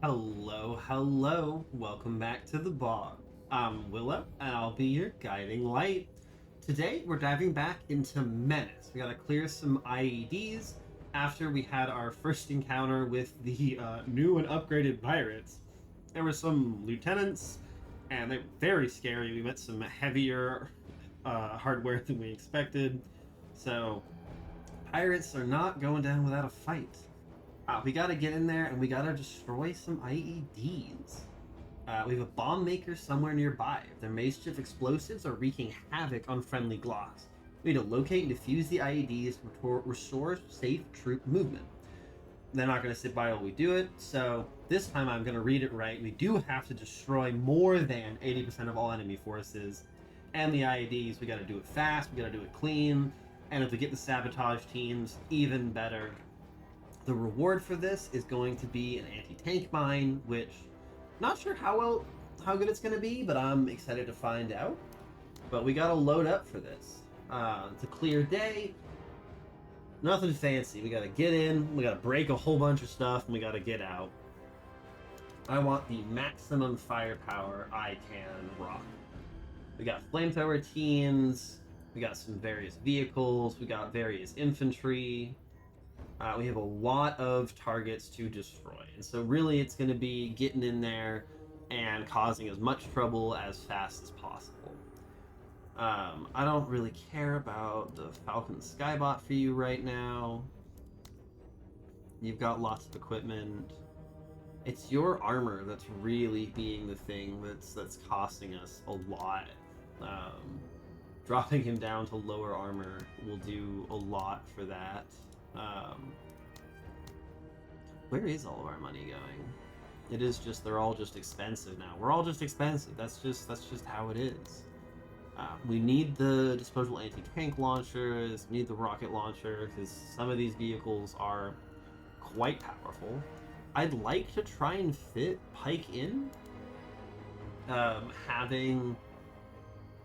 Hello, welcome back to the bog. I'm Willow, and I'll be your guiding light. Today, we're diving back into Menace. We gotta clear some IEDs after we had our first encounter with the new and upgraded pirates. There were some lieutenants, and they were very scary. We met some heavier hardware than we expected. So, pirates are not going down without a fight. We gotta get in there and we gotta destroy some IEDs. We have a bomb maker somewhere nearby. Their makeshift explosives are wreaking havoc on friendly Glocks. We need to locate and defuse the IEDs to restore safe troop movement. They're not going to sit by while we do it, so this time I'm going to read it right. We do have to destroy more than 80% of all enemy forces. And the IEDs, we got to do it fast, we got to do it clean, and if we get the sabotage teams, even better. The reward for this is going to be an anti-tank mine, which not sure how good it's going to be, but I'm excited to find out. But we got to load up for this. It's a clear day. Nothing fancy. We got to get in, we got to break a whole bunch of stuff, and we got to get out. I want the maximum firepower I can rock. We got flamethrower teams, we got some various vehicles, we got various infantry. We have a lot of targets to destroy. And so really it's going to be getting in there and causing as much trouble as fast as possible. I don't really care about the Falcon Skybot for you right now. You've got lots of equipment. It's your armor that's really being the thing that's costing us a lot. Dropping him down to lower armor will do a lot for that. Where is all of our money going? It is just they're all just expensive now. We're all just expensive. That's just how it is. We need the disposable anti-tank launchers. We need the rocket launcher because some of these vehicles are quite powerful. I'd like to try and fit Pike in. Having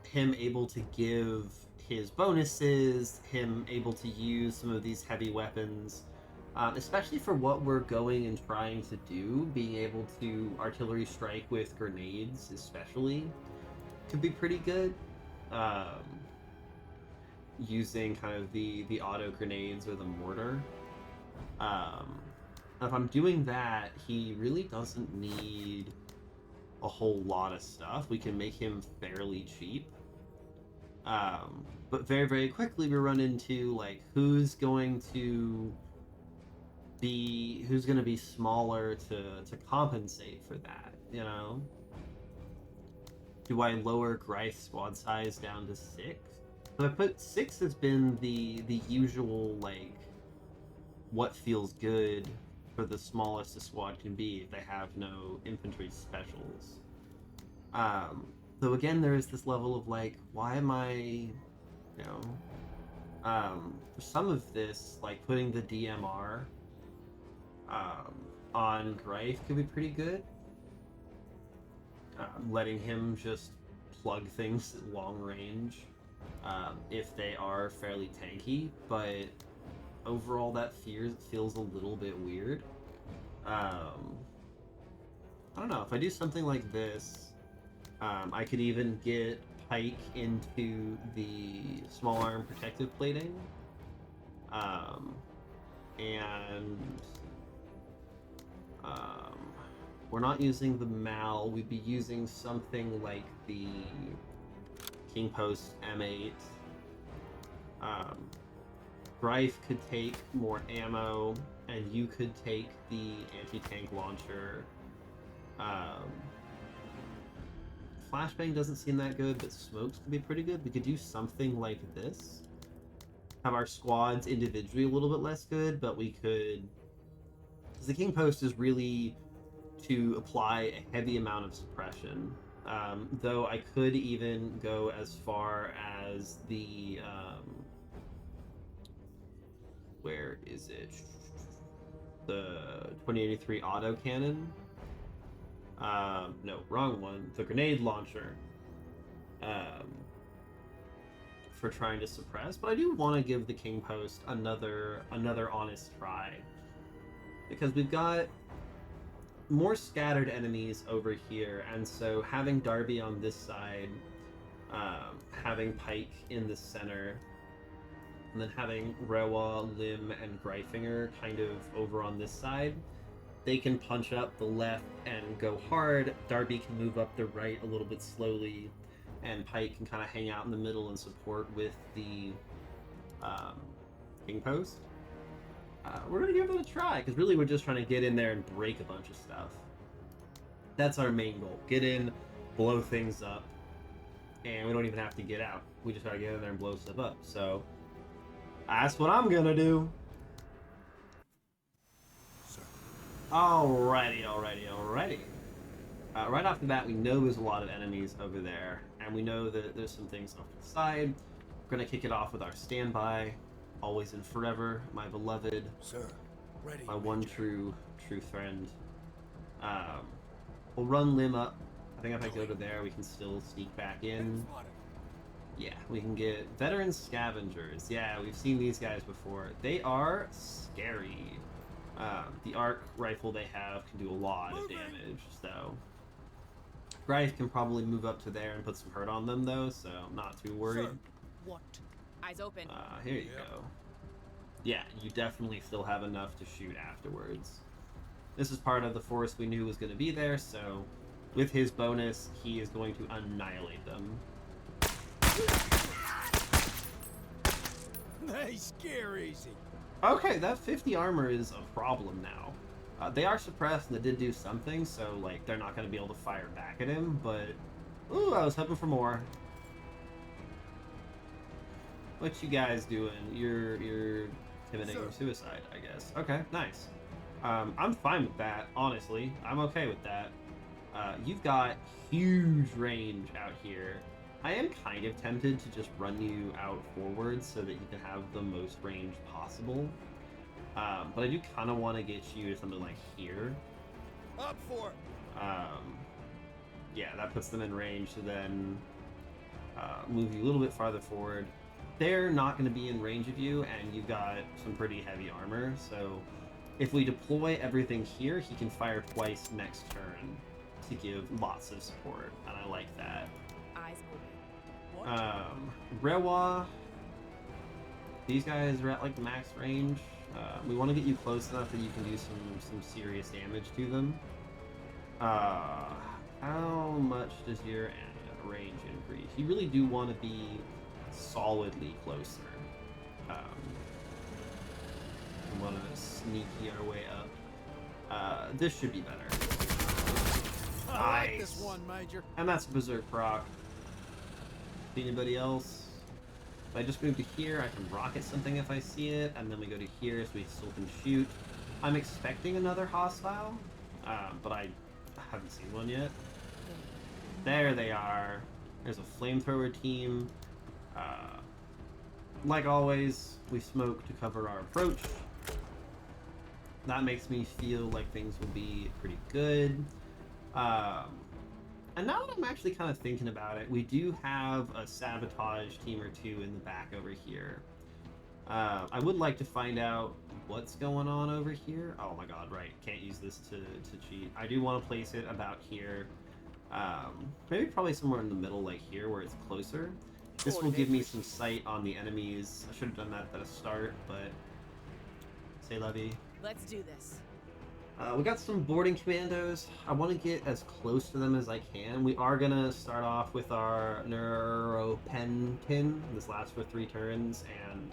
him able to give his bonuses, him able to use some of these heavy weapons, especially for what we're going and trying to do, being able to artillery strike with grenades especially could be pretty good. Using kind of the auto grenades or the mortar. If I'm doing that, he really doesn't need a whole lot of stuff. We can make him fairly cheap. But very, very quickly we run into like who's going to be smaller to compensate for that, you know? Do I lower Greif squad size down to 6? But I put 6 has been the usual, like, what feels good for the smallest a squad can be if they have no infantry specials. Though again, there is this level of like, why am I, you know, for some of this, like putting the DMR on Greif could be pretty good. Letting him just plug things at long range if they are fairly tanky, but overall that feels a little bit weird. I don't know, if I do something like this, I could even get Pike into the small arm protective plating, and we're not using the Mal, we'd be using something like the King Post M8. Greif could take more ammo, and you could take the anti-tank launcher. Flashbang doesn't seem that good, but smokes could be pretty good. We could do something like this. Have our squads individually a little bit less good, but we could... Because the King Post is really to apply a heavy amount of suppression. Though I could even go as far as the... where is it? The 2083 autocannon. No, wrong one. The grenade launcher. For trying to suppress, but I do want to give the King Post another honest try, because we've got more scattered enemies over here, and so having Darby on this side, having Pike in the center, and then having Rewa, Lim, and Greifinger kind of over on this side, they can punch up the left and go hard. Darby can move up the right a little bit slowly, and Pike can kind of hang out in the middle and support with the King Post. We're going to give it a try, because really we're just trying to get in there and break a bunch of stuff. That's our main goal. Get in, blow things up, and we don't even have to get out. We just got to get in there and blow stuff up. So that's what I'm going to do. Sir. Alrighty. Right off the bat, we know there's a lot of enemies over there, and we know that there's some things off to the side. We're going to kick it off with our standby. Always and forever, my beloved, Sir. Ready, my one true friend. We'll run Lim up. I think if I go to there, we can still sneak back in. Yeah, we can get veteran scavengers. Yeah, we've seen these guys before. They are scary. The arc rifle they have can do a lot of damage, so Greif can probably move up to there and put some hurt on them, though, so I'm not too worried. Sir. What? Eyes open. Here you go. Yeah, you definitely still have enough to shoot afterwards. This is part of the force we knew was going to be there, so with his bonus, he is going to annihilate them. They scare easy. Okay, that 50 armor is a problem now. They are suppressed, and they did do something, so like they're not going to be able to fire back at him, but ooh, I was hoping for more. What you guys doing? You're intimidating suicide, I guess. Okay, nice. I'm fine with that, honestly. I'm okay with that. You've got huge range out here. I am kind of tempted to just run you out forward so that you can have the most range possible. But I do kind of want to get you to something like here. Up for it. Yeah, that puts them in range to then move you a little bit farther forward. They're not going to be in range of you, and you've got some pretty heavy armor, so if we deploy everything here, he can fire twice next turn to give lots of support, and I like that. Eyes open. Rewa, these guys are at like max range. We want to get you close enough that you can do some serious damage to them. How much does your range increase? You really do want to be solidly closer. We want to sneaky our way up. This should be better. I like this one, Major. And that's Berserk proc. Anybody else? If I just move to here, I can rocket something if I see it, and then we go to here so we still can shoot. I'm expecting another hostile, but I haven't seen one yet. There they are. There's a flamethrower team. Like always, we smoke to cover our approach. That makes me feel like things will be pretty good. And now that I'm actually kind of thinking about it, we do have a sabotage team or two in the back over here. I would like to find out what's going on over here. Oh my god, right. Can't use this to cheat. I do want to place it about here. Maybe probably somewhere in the middle, like here, where it's closer. This will give me some sight on the enemies. I should have done that at the start, but... Say Levy. Let's do this. We got some boarding commandos. I want to get as close to them as I can. We are going to start off with our Neuropentin. This lasts for 3 turns and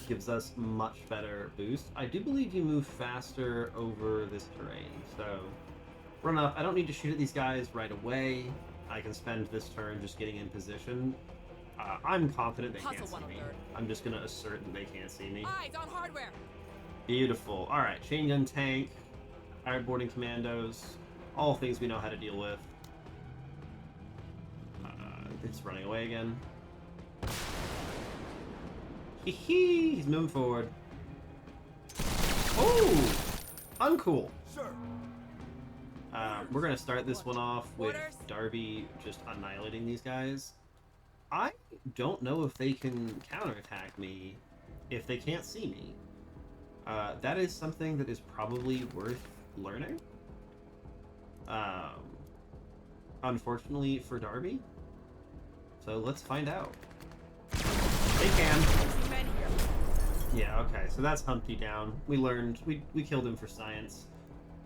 gives us much better boost. I do believe you move faster over this terrain, so run up. I don't need to shoot at these guys right away. I can spend this turn just getting in position. I'm confident they can't see me. I'm just going to assert that they can't see me. Eyes on hardware. Beautiful. Alright, chain gun tank, iron boarding commandos, all things we know how to deal with. It's running away again. Hee, he's moving forward. Oh! Uncool. Sir. We're gonna start this one off with Darby just annihilating these guys. I don't know if they can counterattack me if they can't see me. That is something that is probably worth learning. Unfortunately for Darby. So let's find out. They can. Men here. Yeah, okay, so that's Humpty down. We learned, we killed him for science.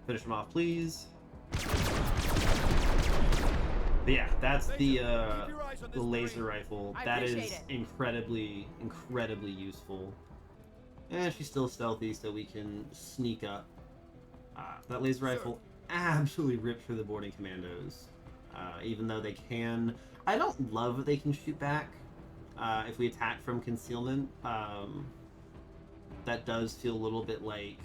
Finish him off, please. But yeah, that's the laser rifle. That is incredibly useful. And she's still stealthy, so we can sneak up. That laser rifle absolutely ripped through the boarding commandos. Even though they can... I don't love that they can shoot back if we attack from concealment. That does feel a little bit like...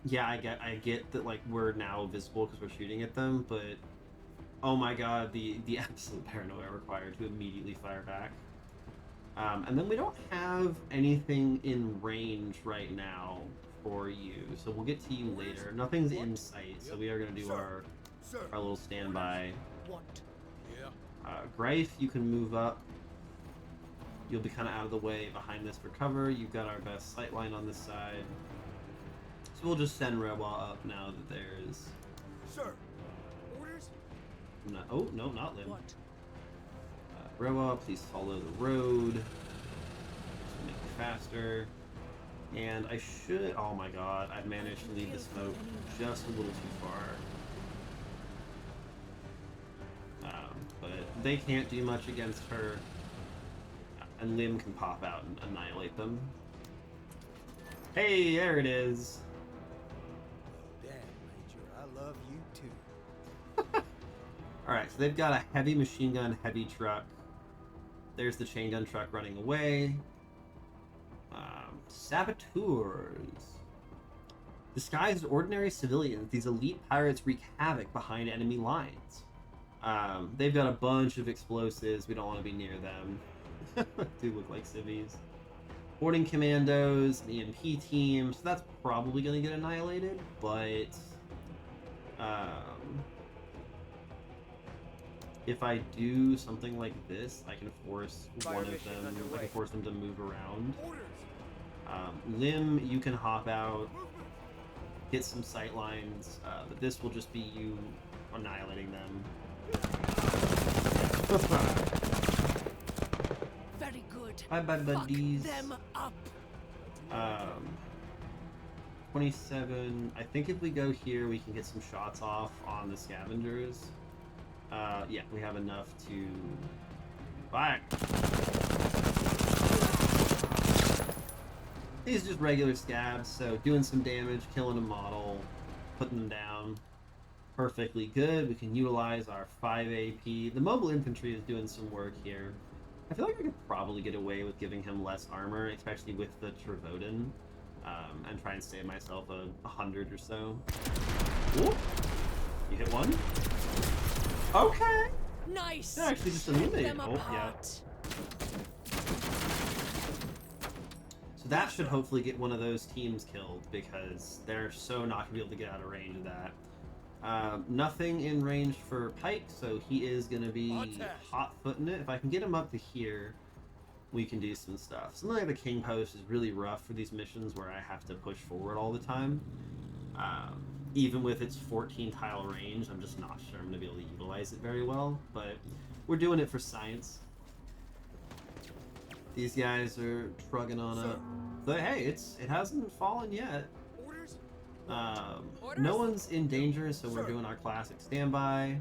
Yeah, I get that like we're now visible because we're shooting at them, but oh my god, the absolute paranoia required to immediately fire back. And then we don't have anything in range right now for you, so we'll get to you later. Nothing's in sight, so we are going to do our little standby. Greif, you can move up. You'll be kind of out of the way behind this for cover. You've got our best sight line on this side. So we'll just send Rewa up now that there's... Sir. Orders? No, oh, no, not Lim. Rewa, please follow the road. Just make it faster. And I should... Oh my god, I've managed to leave the smoke just a little too far. But they can't do much against her. And Lim can pop out and annihilate them. Hey, there it is. Damn, Major, I love you too. Alright, so they've got a heavy machine gun, heavy truck. There's the chain gun truck running away. Saboteurs. Disguised as ordinary civilians, these elite pirates wreak havoc behind enemy lines. They've got a bunch of explosives. We don't want to be near them. Do look like civvies. Boarding commandos, an EMP team, so that's probably going to get annihilated, but if I do something like this, I can force one of them, I can force them to move around. Lim, you can hop out, hit some sight lines, but this will just be you annihilating them. Very good. Bye bye buddies. Fuck them up. 27. I think if we go here, we can get some shots off on the scavengers. Yeah, we have enough to... Fire! These are just regular scabs, so doing some damage, killing a model, putting them down. Perfectly good. We can utilize our 5 AP. The mobile infantry is doing some work here. I feel like I could probably get away with giving him less armor, especially with the Trevoden, and try and save myself 100 or so. Ooh. You hit one? Okay! Nice! They're actually just eliminated. Them Oh, yeah. So that should hopefully get one of those teams killed, because they're so not going to be able to get out of range of that. Nothing in range for Pike, so he is going to be hot-footing it. If I can get him up to here, we can do some stuff. Something like the King Post is really rough for these missions where I have to push forward all the time. Even with its 14-tile range, I'm just not sure I'm going to be able to utilize it very well, but we're doing it for science. These guys are trugging on up. But hey, it hasn't fallen yet. No one's in danger, so we're doing our classic standby.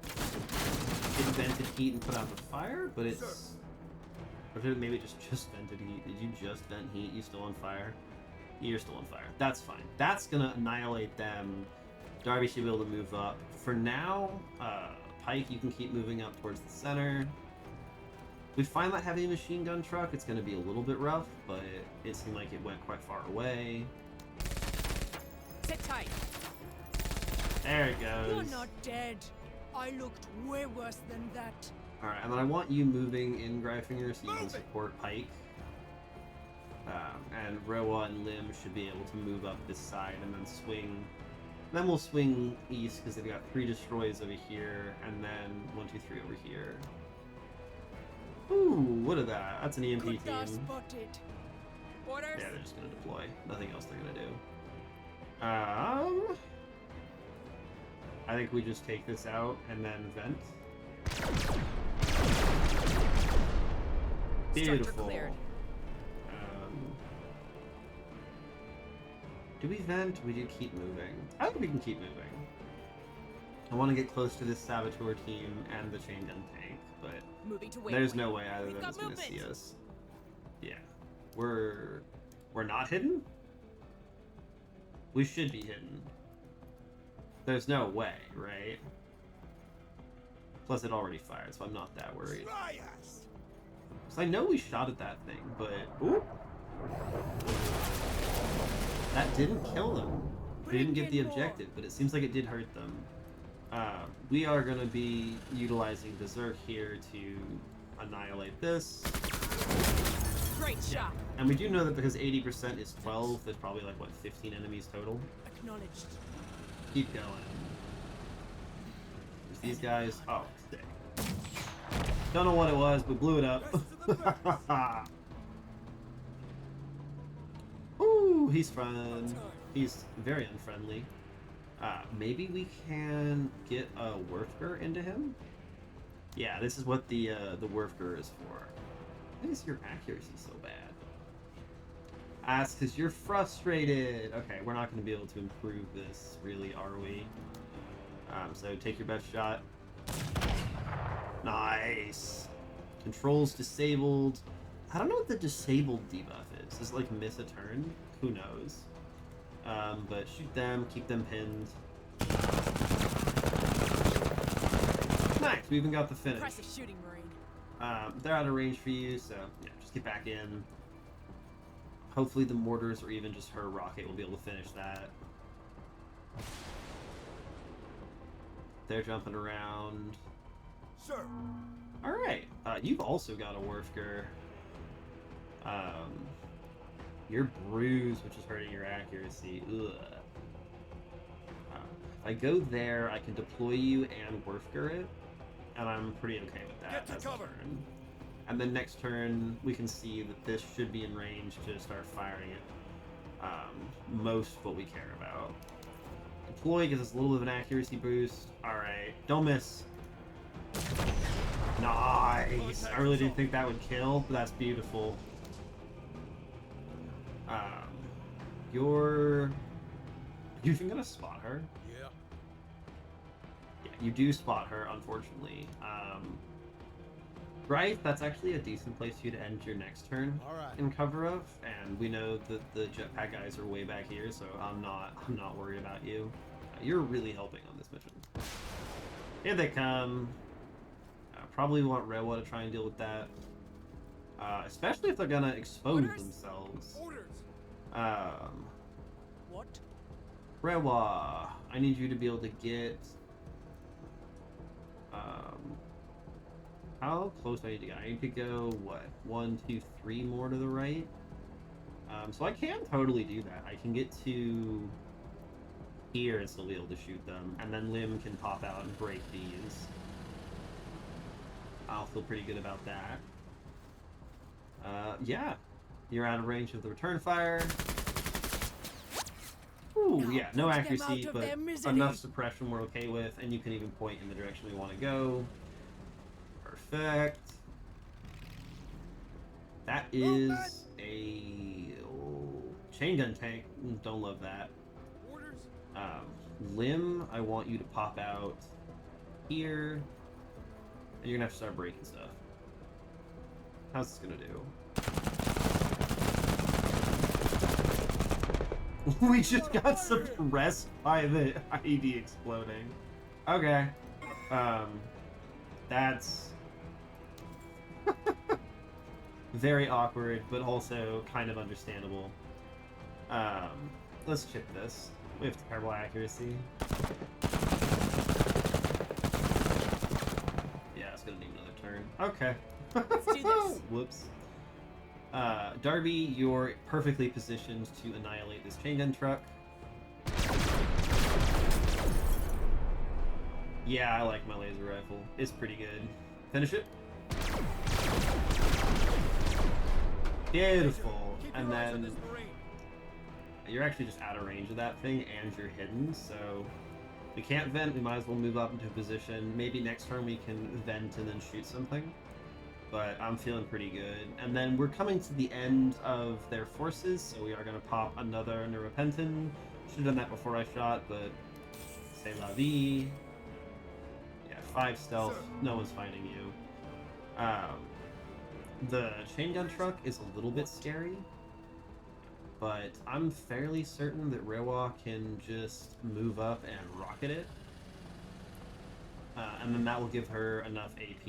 It vented heat and put out the fire, but it's... Or maybe it just vented heat. Did you just vent heat? You still on fire? You're still on fire. That's fine. That's gonna annihilate them. Darby should be able to move up. For now, Pike, you can keep moving up towards the center. We find that heavy machine gun truck, it's going to be a little bit rough, but it seemed like it went quite far away. Sit tight. There it goes. You're not dead. I looked way worse than that. Alright, and then I want you moving in Greifinger so you can support Pike. And Rewa and Lim should be able to move up this side and then swing. Then we'll swing east because they've got 3 destroys over here, and then 1, 2, 3 over here. Ooh, what is that? That's an EMP team. Orders. Yeah, they're just gonna deploy. Nothing else they're gonna do. I think we just take this out and then vent. Beautiful. cleared. Do we vent? We do keep moving. I think we can keep moving. I want to get close to this saboteur team and the chain gun tank, but Moving to waypoint. there's no way either of We've them is got going to see movement. us. Yeah, we're not hidden. We should be hidden. There's no way, right? Plus, it already fired, so I'm not that worried. Try us. So I know we shot at that thing, but ooh, that didn't kill them. We didn't get the objective, but it seems like it did hurt them. We are going to be utilizing Berserk here to annihilate this. Great shot. And we do know that because 80% is 12, there's probably like, what, 15 enemies total? Acknowledged. Keep going. There's these guys. Oh, sick. Don't know what it was, but blew it up. Ooh, he's fun. He's very unfriendly. Maybe we can get a Werfger into him? Yeah, this is what the Werfger is for. Why is your accuracy so bad? Ask because you're frustrated. Okay, we're not going to be able to improve this, really, are we? So take your best shot. Nice. Controls disabled. I don't know what the disabled debuff is. Is it like miss a turn? Who knows? But shoot them, keep them pinned. Nice, we even got the finish. Impressive shooting, Marine. They're out of range for you, so yeah, just get back in. Hopefully the mortars or even just her rocket will be able to finish that. They're jumping around. Sir. Alright, you've also got a Werfger. You're bruised, which is hurting your accuracy. Ugh. If I go there, I can deploy you and Werfger it, and I'm pretty okay with that. Get to cover. Turn. And then next turn, we can see that this should be in range to start firing it. Most what we care about. Deploy gives us a little bit of an accuracy boost. Alright, don't miss. Nice! I really didn't think that would kill, but that's beautiful. You're even gonna spot her? Yeah. Yeah, you do spot her, unfortunately. Right, that's actually a decent place for you to end your next turn in cover of, and we know that the jetpack guys are way back here, so I'm not worried about you. You're really helping on this mission. Here they come. Probably want Rewa to try and deal with that. Especially if they're gonna expose themselves. Orders. What? Rewa, I need you to be able to get. How close do I need to go? I need to go, what, 1, 2, 3 more to the right? So I can totally do that. I can get to here and still be able to shoot them, and then Lim can pop out and break these. I'll feel pretty good about that. Yeah. You're out of range of the return fire. Ooh, yeah, no accuracy, but enough suppression we're okay with, and you can even point in the direction we want to go. Perfect. That is a chain gun tank. Don't love that. Orders. Lim, I want you to pop out here, and you're gonna have to start breaking stuff. How's this gonna do? We just got suppressed by the IED exploding. Okay. That's very awkward, but also kind of understandable. Let's chip this. We have terrible accuracy. Yeah, it's gonna need another turn. Okay. Let's do this. Whoops. Darby, you're perfectly positioned to annihilate this chain gun truck. Yeah, I like my laser rifle. It's pretty good. Finish it. Beautiful. and your eyes on then this Marine. you're actually just out of range of that thing, and you're hidden, so we can't vent. We might as well move up into a position. Maybe next turn we can vent and then shoot something. But I'm feeling pretty good. And then we're coming to the end of their forces, so we are going to pop another Neuropentin. Should have done that before I shot, but c'est la vie. Yeah, 5 stealth. No one's finding you. The chain gun truck is a little bit scary, but I'm fairly certain that Rewa can just move up and rocket it. And then that will give her enough AP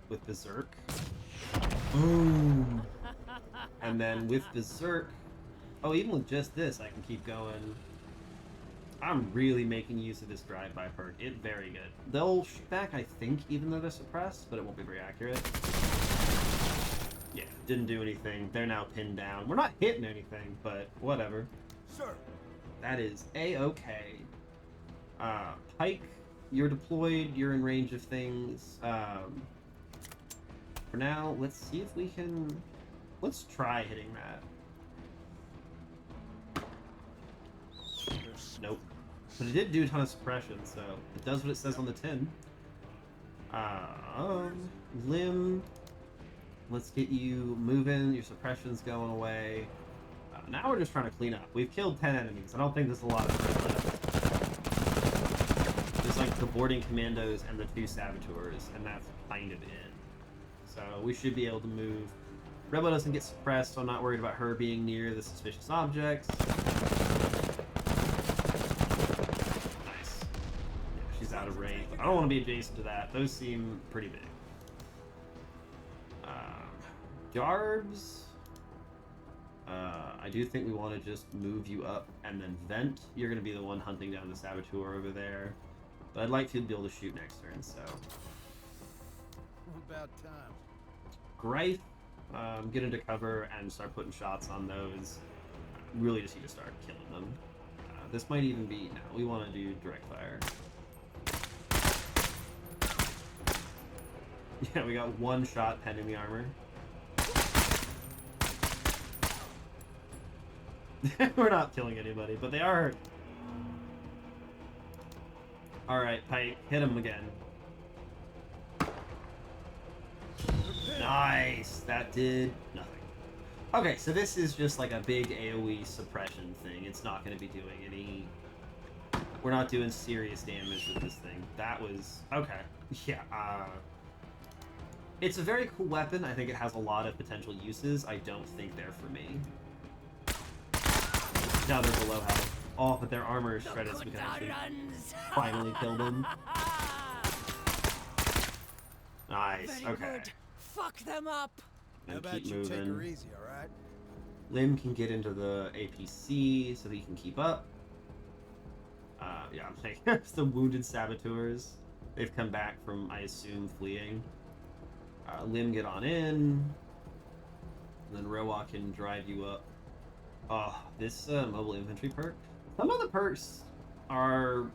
with Berserk. Boom! And then with Berserk, oh, even with just this, I can keep going. I'm really making use of this drive-by perk. It's very good. They'll shoot back, I think, even though they're suppressed, but it won't be very accurate. Yeah, didn't do anything. They're now pinned down. We're not hitting anything, but whatever. Sir. That is A-okay. Pike, you're deployed. You're in range of things. For now, let's see if we can... Let's try hitting that. Nope. But it did do a ton of suppression, so it does what it says on the tin. Limb. Let's get you moving. Your suppression's going away. Now we're just trying to clean up. We've killed 10 enemies. I don't think there's a lot of them left. There's like the boarding commandos and the 2 saboteurs, and that's kind of it. So we should be able to move. Rebel doesn't get suppressed, so I'm not worried about her being near the suspicious objects. Nice. Yeah, she's out of range. I don't want to be adjacent to that. Those seem pretty big. Guards. I do think we want to just move you up and then vent. You're going to be the one hunting down the saboteur over there. But I'd like to be able to shoot next turn, so. About time. Greif. Get into cover and start putting shots on those. Really just need to start killing them. This might even be... No, we want to do direct fire. Yeah, we got 1 shot pending the armor. We're not killing anybody, but they are hurt. Alright, Pike, hit him again. Nice! That did nothing. Okay, so this is just like a big AoE suppression thing. It's not going to be doing any... We're not doing serious damage with this thing. That was... Okay. Yeah, it's a very cool weapon. I think it has a lot of potential uses. I don't think they're for me. Now they're below health. Oh, but their armor is shredded, so we can actually finally kill them. Nice, Very okay. good. Fuck them up. How And about keep you take her moving. easy, alright? Lim can get into the APC so that he can keep up. Yeah, I'm saying some wounded saboteurs. They've come back from, I assume, fleeing. Lim, get on in. And then Rowa can drive you up. Oh, this mobile infantry perk. Some of the perks are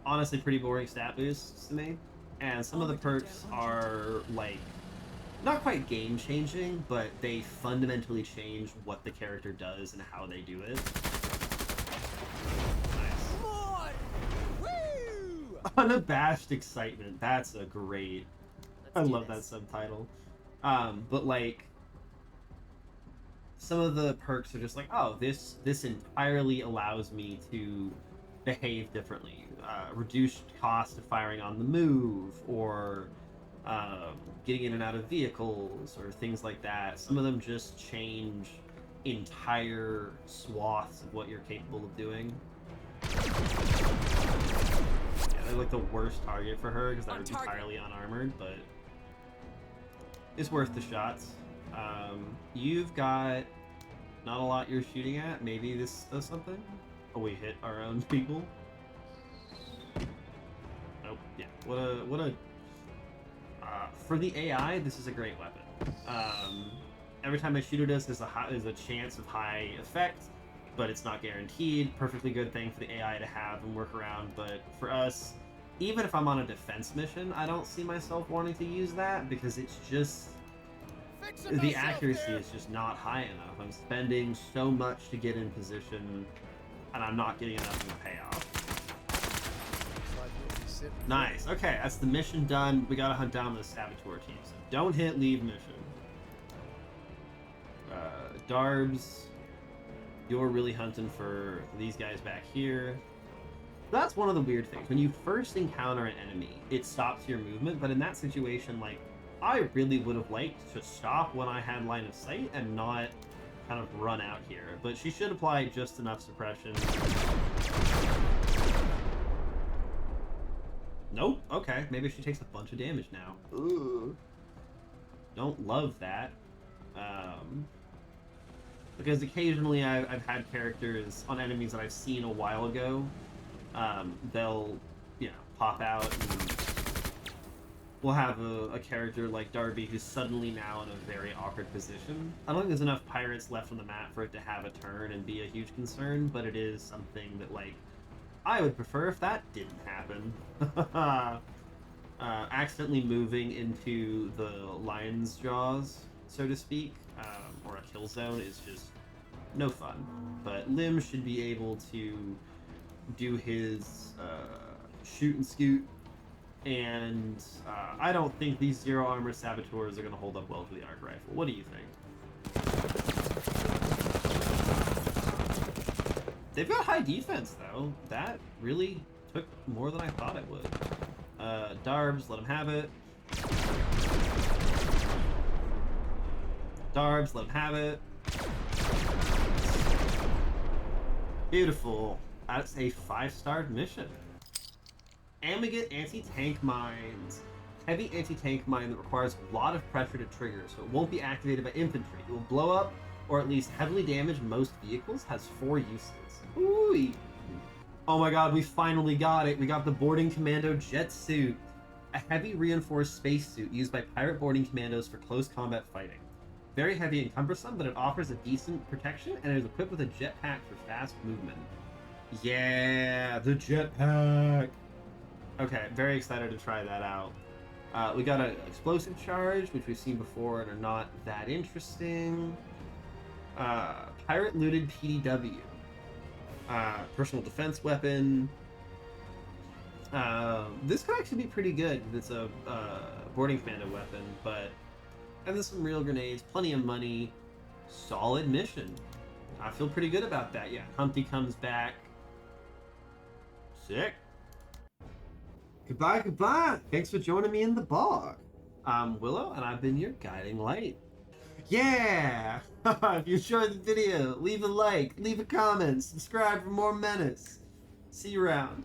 honestly pretty boring stat boosts to me. And some of the perks are, like, not quite game-changing, but they fundamentally change what the character does and how they do it. Nice. More. Woo! Unabashed excitement. That's a great... I love that subtitle. But, like, some of the perks are just like, oh, this entirely allows me to behave differently. Reduced cost of firing on the move, or getting in and out of vehicles, or things like that. Some of them just change entire swaths of what you're capable of doing. Yeah, they're like the worst target for her because they're entirely unarmored, but it's worth the shots. You've got not a lot you're shooting at. Maybe this does something. Oh, we hit our own people. Nope. Yeah. What a. For the AI, this is a great weapon. Every time I shoot at us, there's a chance of high effect, but it's not guaranteed. Perfectly good thing for the AI to have and work around. But for us, even if I'm on a defense mission, I don't see myself wanting to use that because it's just. the accuracy is just not high enough. I'm spending so much to get in position, and I'm not getting enough of a payoff. Nice. Okay, that's the mission done. We gotta hunt down the saboteur team. So don't hit leave mission. Darbs, you're really hunting for these guys back here. That's one of the weird things. When you first encounter an enemy, it stops your movement, but in that situation, like, I really would have liked to stop when I had line of sight and not kind of run out here. But she should apply just enough suppression. Nope. Okay, maybe she takes a bunch of damage now. Ooh. Don't love that. Because occasionally I've had characters on enemies that I've seen a while ago. They'll, you know, pop out, and we'll have a character like Darby who's suddenly now in a very awkward position. I don't think there's enough pirates left on the map for it to have a turn and be a huge concern, but it is something that, like, I would prefer if that didn't happen. Accidentally moving into the lion's jaws, so to speak, or a kill zone is just no fun. But Lim should be able to do his shoot and scoot, and I don't think these zero armor saboteurs are going to hold up well to the arc rifle. What do you think? They've got high defense, though. That really took more than I thought it would. Darbs, let him have it. Darbs, let him have it. Beautiful. That's a 5-star mission. And we get anti-tank mines. Heavy anti-tank mine that requires a lot of pressure to trigger, so it won't be activated by infantry. It will blow up or at least heavily damage most vehicles. Has 4 uses. Ooh. Oh my god, we finally got it. We got the boarding commando jet suit. A heavy reinforced spacesuit used by pirate boarding commandos for close combat fighting. Very heavy and cumbersome, but it offers a decent protection and is equipped with a jetpack for fast movement. Yeah, the jetpack. Okay, very excited to try that out. We got an explosive charge, which we've seen before and are not that interesting. Pirate looted PDW. Personal defense weapon. This could actually be pretty good. It's a boarding commando weapon, but and there's some real grenades, plenty of money, solid mission. I feel pretty good about that. Yeah, Humpty comes back. Sick. Goodbye, goodbye. Thanks for joining me in the bog. I'm Willow, and I've been your guiding light. Yeah! If you enjoyed the video, leave a like, leave a comment, subscribe for more Menace. See you around.